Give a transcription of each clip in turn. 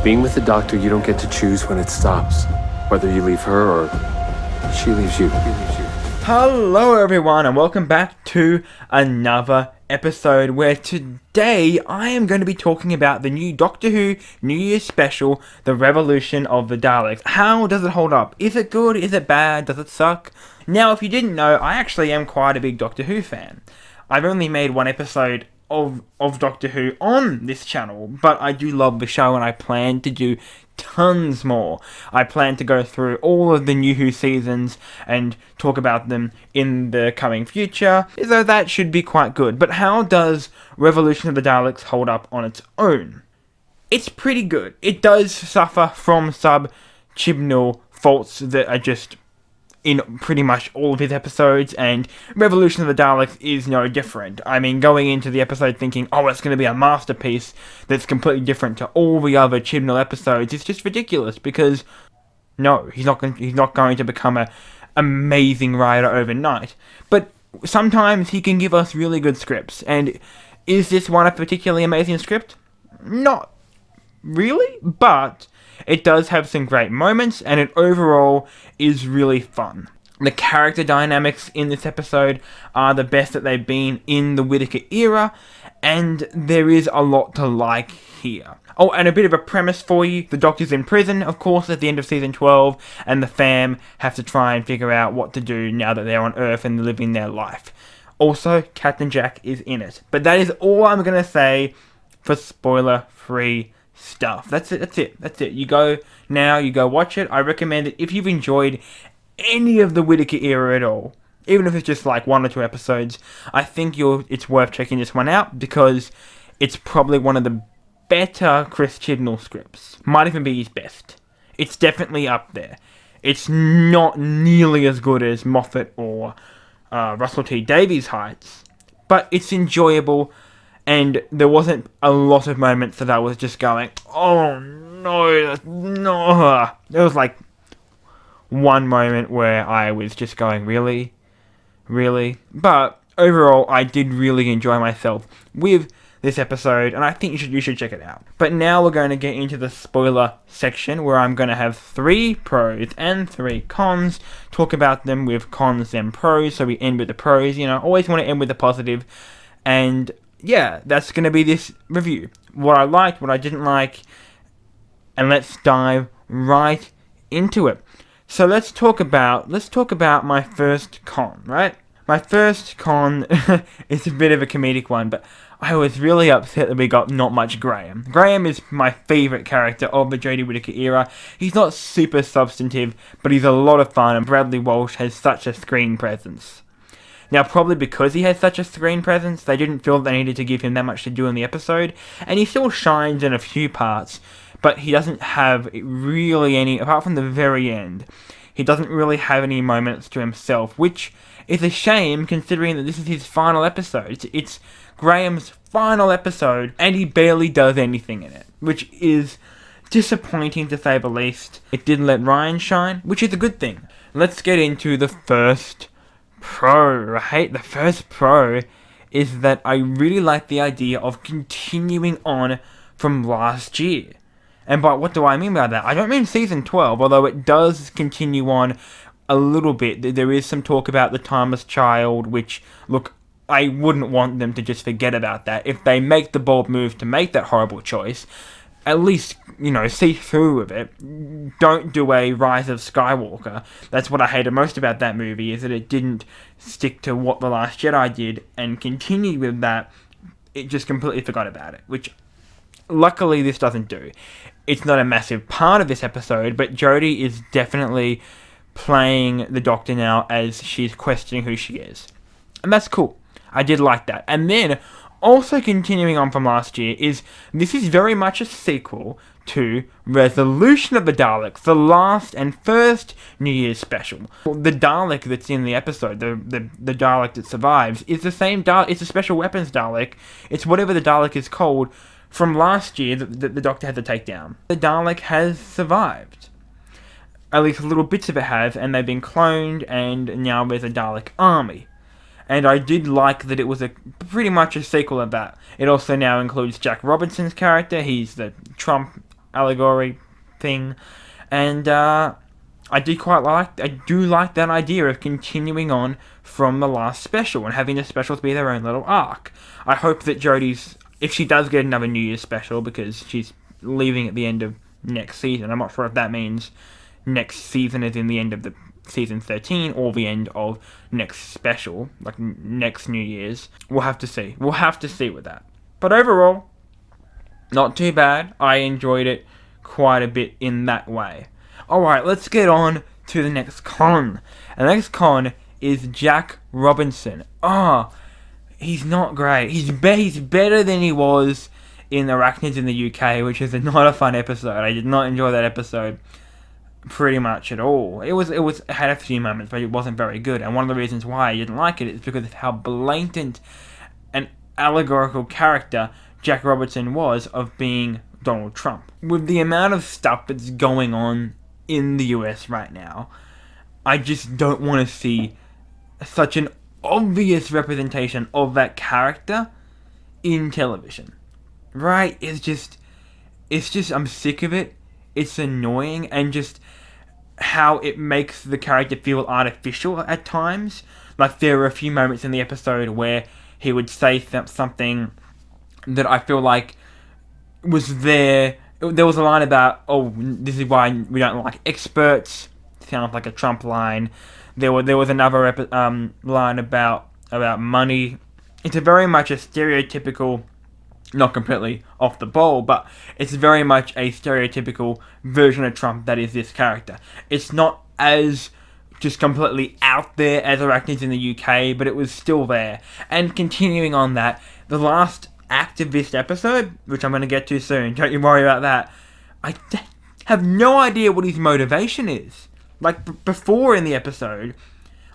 Being with the Doctor, you don't get to choose when it stops. Whether you leave her or she leaves you. Hello everyone and welcome back to another episode where today I am going to be talking about the new Doctor Who New Year's special, The Revolution of the Daleks. How does it hold up? Is it good? Is it bad? Does it suck? Now, if you didn't know, I actually am quite a big Doctor Who fan. I've only made one episode of Doctor Who on this channel, but I do love the show and I plan to do tons more. I plan to go through all of the New Who seasons and talk about them in the coming future, so that should be quite good. But how does Revolution of the Daleks hold up on its own? It's pretty good. It does suffer from sub-Chibnall faults that are just in pretty much all of his episodes, and Revolution of the Daleks is no different. I mean, going into the episode thinking, oh, it's going to be a masterpiece that's completely different to all the other Chibnall episodes, it's just ridiculous, because no, he's not going to become an amazing writer overnight. But sometimes he can give us really good scripts, and is this one a particularly amazing script? Not really, but it does have some great moments, and it overall is really fun. The character dynamics in this episode are the best that they've been in the Whittaker era, and there is a lot to like here. Oh, and a bit of a premise for you. The Doctor's in prison, of course, at the end of Season 12, and the fam have to try and figure out what to do now that they're on Earth and living their life. Also, Captain Jack is in it. But that is all I'm going to say for spoiler-free stuff. That's it. You go watch it. I recommend it if you've enjoyed any of the Whittaker era at all, even if it's just like one or two episodes. I think it's worth checking this one out because it's probably one of the better Chris Chibnall scripts. Might even be his best. It's definitely up there. It's not nearly as good as Moffat or Russell T Davies' Heights, but it's enjoyable. And there wasn't a lot of moments that I was just going, oh no. There was like one moment where I was just going, really? But overall, I did really enjoy myself with this episode, and I think you should check it out. But now we're going to get into the spoiler section, where I'm going to have 3 pros and 3 cons, talk about them with cons and pros, so we end with the pros, always want to end with the positive, and yeah, that's going to be this review. What I liked, what I didn't like, and let's dive right into it. So let's talk about my first con, right? My first con is a bit of a comedic one, but I was really upset that we got not much Graham. Graham is my favourite character of the Jodie Whittaker era. He's not super substantive, but he's a lot of fun, and Bradley Walsh has such a screen presence. Now, probably because he has such a screen presence, they didn't feel they needed to give him that much to do in the episode, and he still shines in a few parts, but he doesn't have really any, apart from the very end, he doesn't really have any moments to himself, which is a shame considering that this is his final episode. It's Graham's final episode, and he barely does anything in it, which is disappointing to say the least. It didn't let Ryan shine, which is a good thing. Let's get into the first pro, right? The first pro is that I really like the idea of continuing on from last year. And by what do I mean by that? I don't mean Season 12, although it does continue on a little bit. There is some talk about the Timeless Child, which, look, I wouldn't want them to just forget about that. If they make the bold move to make that horrible choice, at least, see through with it. Don't do a Rise of Skywalker. That's what I hated most about that movie, is that it didn't stick to what The Last Jedi did and continued with that. It just completely forgot about it, which luckily this doesn't do. It's not a massive part of this episode, but Jodie is definitely playing the Doctor now as she's questioning who she is. And that's cool. I did like that. And then, also continuing on from last year, this is very much a sequel to Revolution of the Daleks, the last and first New Year's special. The Dalek that's in the episode, the Dalek that survives, is the same Dalek. It's a special weapons Dalek. It's whatever the Dalek is called from last year that the Doctor had to take down. The Dalek has survived. At least little bits of it have, and they've been cloned, and now there's a Dalek army. And I did like that it was pretty much a sequel of that. It also now includes Jack Robinson's character. He's the Trump allegory thing, and I do like that idea of continuing on from the last special and having the specials be their own little arc. I hope that Jodie's, if she does get another New Year's special, because she's leaving at the end of next season, I'm not sure if that means next season is in the end of the season 13 or the end of next special, like next New Year's. We'll have to see. We'll have to see with that. But overall, not too bad. I enjoyed it quite a bit in that way. Alright, let's get on to the next con. And the next con is Jack Robinson. He's not great. He's better than he was in Arachnids in the UK, which is not a fun episode. I did not enjoy that episode pretty much at all. It had a few moments, but it wasn't very good. And one of the reasons why I didn't like it is because of how blatant an allegorical character Jack Robinson was of being Donald Trump. With the amount of stuff that's going on in the US right now, I just don't want to see such an obvious representation of that character in television. Right? It's just, I'm sick of it. It's annoying, and just how it makes the character feel artificial at times. Like, there were a few moments in the episode where he would say something that I feel like was there. There was a line about, this is why we don't like experts. Sounds like a Trump line. There was another line about money. It's very much a stereotypical, not completely off the ball, but it's very much a stereotypical version of Trump that is this character. It's not as just completely out there as Arachnids in the UK, but it was still there. And continuing on that, the last act of this episode, which I'm going to get to soon, don't you worry about that, I have no idea what his motivation is. Like, before in the episode,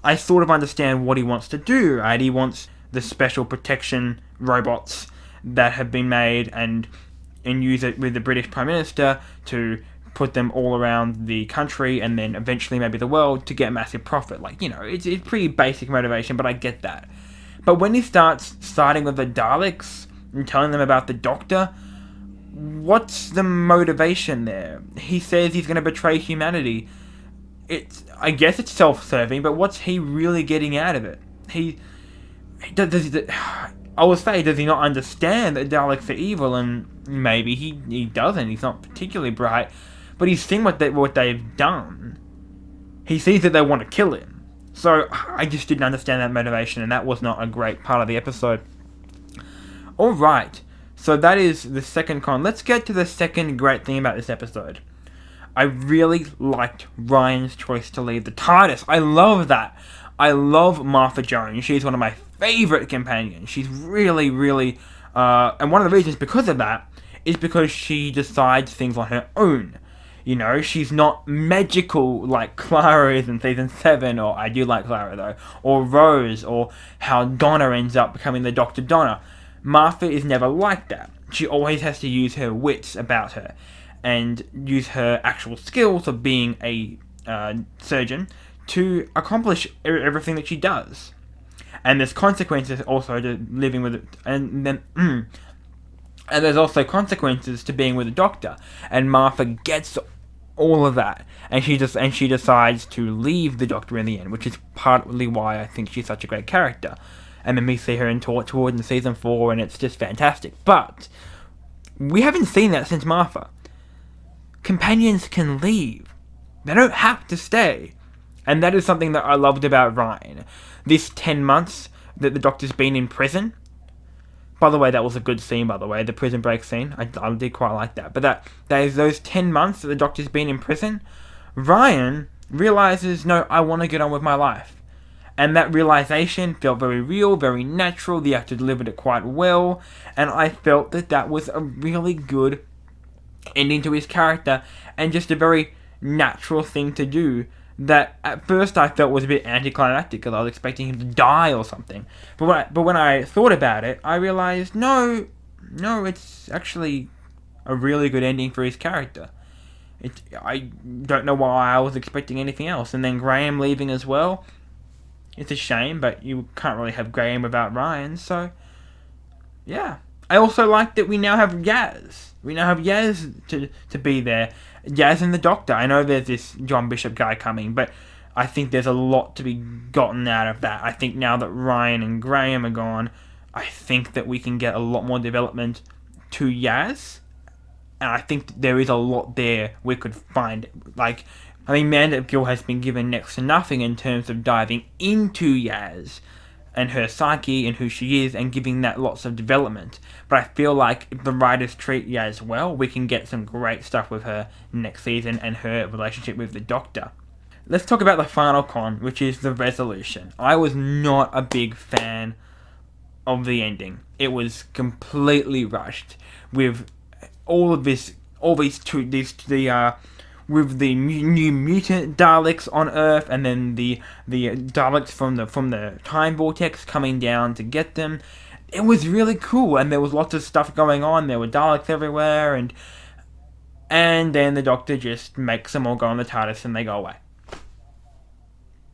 I sort of understand what he wants to do, right? He wants the special protection robots that have been made and use it with the British Prime Minister to put them all around the country and then eventually maybe the world to get massive profit. Like, it's pretty basic motivation, but I get that. But when he starts siding with the Daleks and telling them about the Doctor, what's the motivation there? He says he's going to betray humanity. I guess it's self-serving, but what's he really getting out of it? I would say, does he not understand that Daleks are evil? And maybe he doesn't. He's not particularly bright, but he's seen what they've done. He sees that they want to kill him. So I just didn't understand that motivation, and that was not a great part of the episode. Alright, so that is the second con. Let's get to the second great thing about this episode. I really liked Ryan's choice to leave the TARDIS. I love that. I love Martha Jones. She's one of my favourite companions. She's really, really... and one of the reasons because of that is because she decides things on her own. She's not magical like Clara is in Season 7, or I do like Clara though, or Rose, or how Donna ends up becoming the Dr. Donna. Martha is never like that. She always has to use her wits about her, and use her actual skills of being a surgeon to accomplish everything that she does. And there's consequences also to living with it, and there's also consequences to being with a doctor. And Martha gets all of that, and she decides to leave the Doctor in the end, which is partly why I think she's such a great character. And then we see her in Torchwood in Season 4, and it's just fantastic. But we haven't seen that since Martha. Companions can leave. They don't have to stay. And that is something that I loved about Ryan. This 10 months that the Doctor's been in prison. By the way, that was a good scene, by the way. The prison break scene. I did quite like that. But that is those 10 months that the Doctor's been in prison. Ryan realizes, no, I want to get on with my life. And that realization felt very real, very natural. The actor delivered it quite well. And I felt that was a really good ending to his character. And just a very natural thing to do. That at first I felt was a bit anticlimactic, because I was expecting him to die or something. But when I thought about it, I realized, no, it's actually a really good ending for his character. I don't know why I was expecting anything else. And then Graham leaving as well. It's a shame, but you can't really have Graham without Ryan. So, yeah, I also like that we now have Yaz. We now have Yaz to be there. Yaz and the Doctor. I know there's this John Bishop guy coming, but I think there's a lot to be gotten out of that. I think now that Ryan and Graham are gone, I think that we can get a lot more development to Yaz. And I think there is a lot there we could find. Like, I mean, Mandip Gill has been given next to nothing in terms of diving into Yaz and her psyche and who she is and giving that lots of development. But I feel like if the writers treat Yaz well, we can get some great stuff with her next season and her relationship with the Doctor. Let's talk about the final con, which is the resolution. I was not a big fan of the ending. It was completely rushed with with the new mutant Daleks on Earth, and then the Daleks from the time vortex coming down to get them. It was really cool, and there was lots of stuff going on. There were Daleks everywhere, and then the Doctor just makes them all go on the TARDIS and they go away.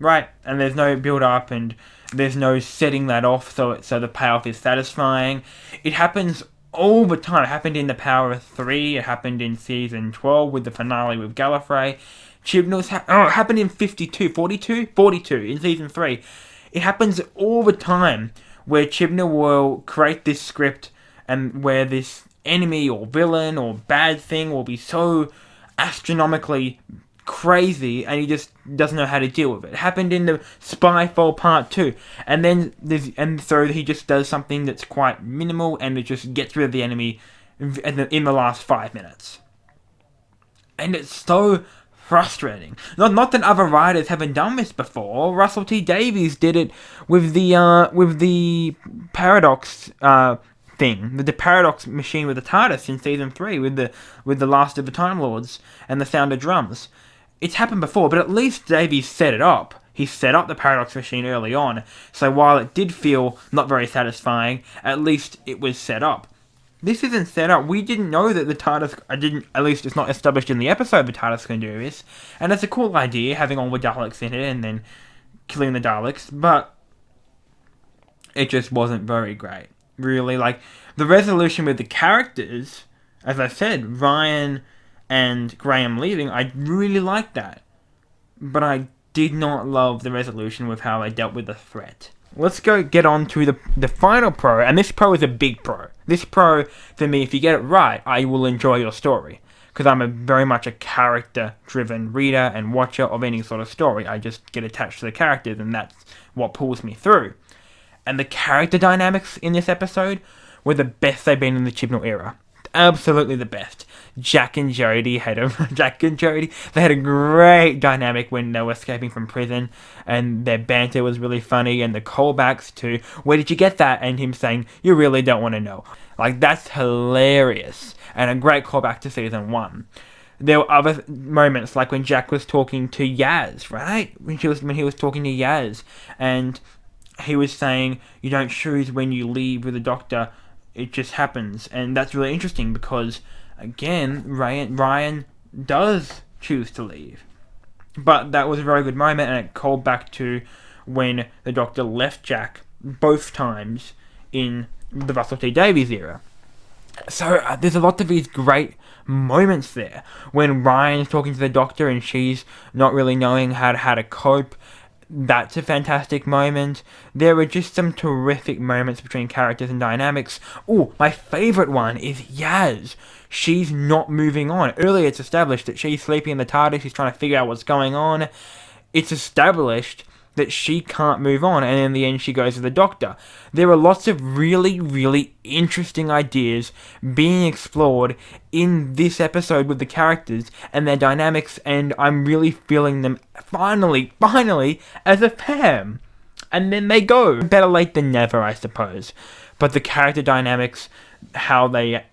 Right, and there's no build up, and there's no setting that off so the payoff is satisfying. It happens all the time. It happened in The Power of Three. It happened in season 12 with the finale with Gallifrey. Chibnall's it happened in 42 in season 3. It happens all the time where Chibnall will create this script and where this enemy or villain or bad thing will be so astronomically crazy and he just doesn't know how to deal with it. It happened in the Spyfall Part 2, and so he just does something that's quite minimal and it just gets rid of the enemy in the last 5 minutes. And it's so frustrating. Not that other writers haven't done this before. Russell T Davies did it with the paradox thing, the paradox machine with the TARDIS in season 3 with the Last of the Time Lords and the Sound of Drums. It's happened before, but at least Davies set it up. He set up the paradox machine early on, so while it did feel not very satisfying, at least it was set up. This isn't set up. We didn't know that the TARDIS, at least it's not established in the episode the TARDIS can do this, and it's a cool idea, having all the Daleks in it and then killing the Daleks, but it just wasn't very great. Really, like, the resolution with the characters, as I said, Ryan and Graham leaving, I really liked that. But I did not love the resolution with how they dealt with the threat. Let's get on to the final pro, and this pro is a big pro. This pro, for me, if you get it right, I will enjoy your story. Because I'm very much a character-driven reader and watcher of any sort of story. I just get attached to the characters, and that's what pulls me through. And the character dynamics in this episode were the best they've been in the Chibnall era. Absolutely the best. Jack and Jodie they had a great dynamic when they were escaping from prison, and their banter was really funny, and the callbacks to "Where did you get that?" and him saying "You really don't want to know." Like, that's hilarious, and a great callback to season 1. There were other moments, like when Jack was talking to Yaz, right? When he was talking to Yaz, and he was saying, "You don't choose when you leave with the Doctor, it just happens." And that's really interesting because, again, Ryan does choose to leave. But that was a very good moment, and it called back to when the Doctor left Jack both times in the Russell T Davies era. So there's a lot of these great moments there. When Ryan's talking to the Doctor and she's not really knowing how to cope, that's a fantastic moment. There were just some terrific moments between characters and dynamics. Oh, my favourite one is Yaz. She's not moving on. Earlier it's established that she's sleeping in the TARDIS, she's trying to figure out what's going on. It's established that she can't move on, and in the end she goes to the Doctor. There are lots of really, really interesting ideas being explored in this episode with the characters and their dynamics, and I'm really feeling them finally, as a fan. And then they go. Better late than never, I suppose. But the character dynamics, how they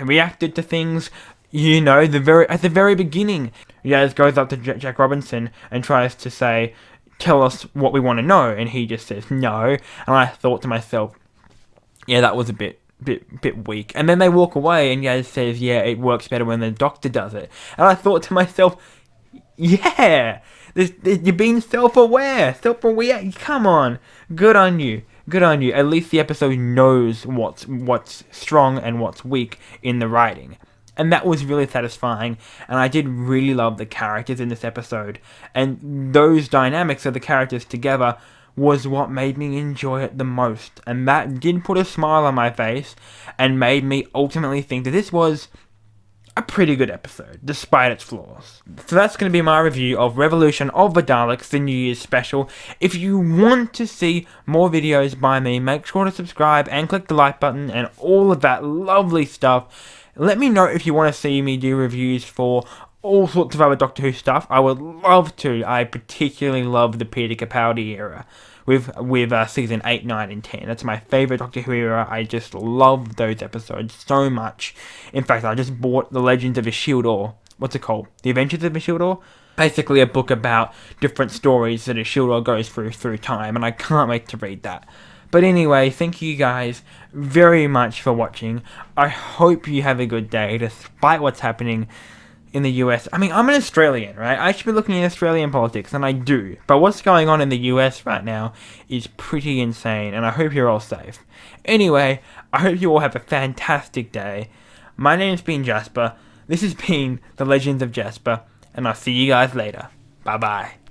reacted to things, you know, at the very beginning, Yaz goes up to Jack Robinson and tries to say, "Tell us what we want to know," and he just says no. And I thought to myself, yeah, that was a bit weak. And then they walk away and Yaz says, "Yeah, it works better when the Doctor does it." And I thought to myself, yeah, you're being self-aware, come on, good on you. good on you. At least the episode knows what's strong and what's weak in the writing. And that was really satisfying, and I did really love the characters in this episode. And those dynamics of the characters together was what made me enjoy it the most. And that did put a smile on my face, and made me ultimately think that this was a pretty good episode, despite its flaws. So that's going to be my review of Revolution of the Daleks, the New Year's special. If you want to see more videos by me, make sure to subscribe and click the like button and all of that lovely stuff. Let me know if you want to see me do reviews for all sorts of other Doctor Who stuff. I would love to. I particularly love the Peter Capaldi era with season 8, 9, and 10. That's my favourite Doctor Who era. I just love those episodes so much. In fact, I just bought The Legends of Ishildor. What's it called? The Adventures of Ishildor? Basically a book about different stories that Ishildor goes through time, and I can't wait to read that. But anyway, thank you guys very much for watching. I hope you have a good day, despite what's happening in the US. I mean, I'm an Australian, right? I should be looking at Australian politics, and I do. But what's going on in the US right now is pretty insane, and I hope you're all safe. Anyway, I hope you all have a fantastic day. My name's been Jasper. This has been The Legends of Jasper, and I'll see you guys later. Bye-bye.